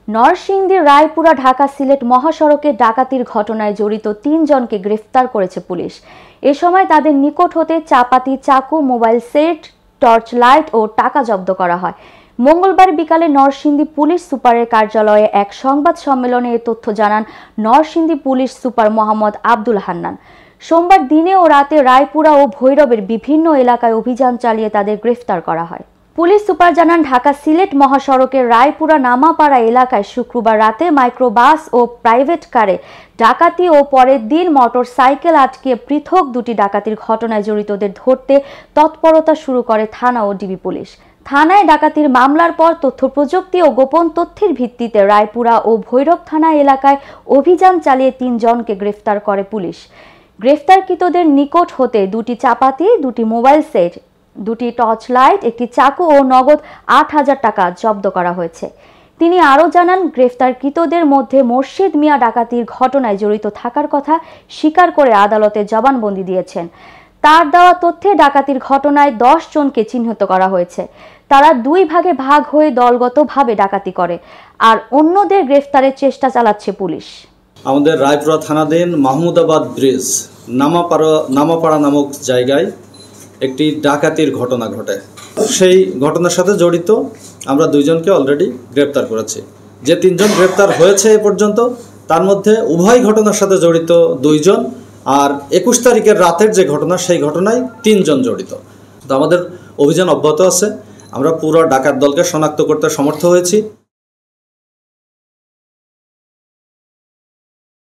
নরসিংদীর রায়পুরা ঢাকা সিলেট মহাসড়কে ডাকাতির ঘটনায় জড়িত ৩ জনকে গ্রেফতার করেছে পুলিশ। এ সময় তাদের নিকট হতে চাপাতি, চাকু, মোবাইল সেট, টর্চ লাইট ও টাকা জব্দ করা হয়। মঙ্গলবার বিকালে নরসিংদী পুলিশ সুপারের কার্যালয়ে এক সংবাদ সম্মেলনে এ তথ্য জানান নরসিংদী পুলিশ সুপার মোহাম্মদ আব্দুল হান্নান। সোমবার দিনে ও রাতে রায়পুরা ও ভৈরবের বিভিন্ন এলাকায় অভিযান চালিয়ে তাদের গ্রেফতার করা হয়। পুলিশ সুপার জানান, ঢাকা সিলেট মহাসড়কের রায়পুরা নামাপাড়া এলাকায় শুক্রবার রাতে মাইক্রোবাস ও প্রাইভেট কারে ডাকাতি ও পরের দিন মোটর সাইকেল আটকে পৃথক দুটি ডাকাতির ঘটনায় জড়িতদের ধরতে তৎপরতা শুরু করে থানা ও ডিবি পুলিশ। থানায় ডাকাতির মামলার পর তথ্য প্রযুক্তি ও গোপন তথ্যের ভিত্তিতে রায়পুরা ও ভৈরব থানা এলাকায় অভিযান চালিয়ে ৩ জনকে গ্রেফতার করে পুলিশ। গ্রেফতারকৃতদের নিকট হতে দুটি চাপাতি, দুটি মোবাইল সেট, দুটি টর্চ লাইট, একটি চাকু ও নগদ ৮,০০০ টাকা জব্দ করা হয়েছে। তিনি আরও জানান, গ্রেফতারকৃতদের মধ্যে মোর্শেদ মিয়া ডাকাতির ঘটনায় জড়িত থাকার কথা স্বীকার করে আদালতে জবানবন্দি দিয়েছেন। তার দেওয়া তথ্যে ডাকাতির ঘটনায় ১০ জনকে চিহ্নিত করা হয়েছে। তারা ২ ভাগে ভাগ হয়ে দলগতভাবে ডাকাতি করে, আর অন্যদের গ্রেফতারের চেষ্টা চালাচ্ছে পুলিশ। আমাদের রায়পুরা থানাধীন মাহমুদাবাদ ব্রিজ নামাপাড়া নামক জায়গায় একটি ডাকাতির ঘটনা ঘটে। সেই ঘটনার সাথে জড়িত আমরা ২ জনকে অলরেডি গ্রেপ্তার করেছি। যে ৩ জন গ্রেপ্তার হয়েছে এ পর্যন্ত, তার মধ্যে উভয় ঘটনার সাথে জড়িত ২ জন, আর ২১ তারিখের রাতের যে ঘটনা সেই ঘটনায় ৩ জন জড়িত। তো আমাদের অভিযান অব্যাহত আছে। আমরা পুরো ডাকাত দলকে শনাক্ত করতে সমর্থ হয়েছি।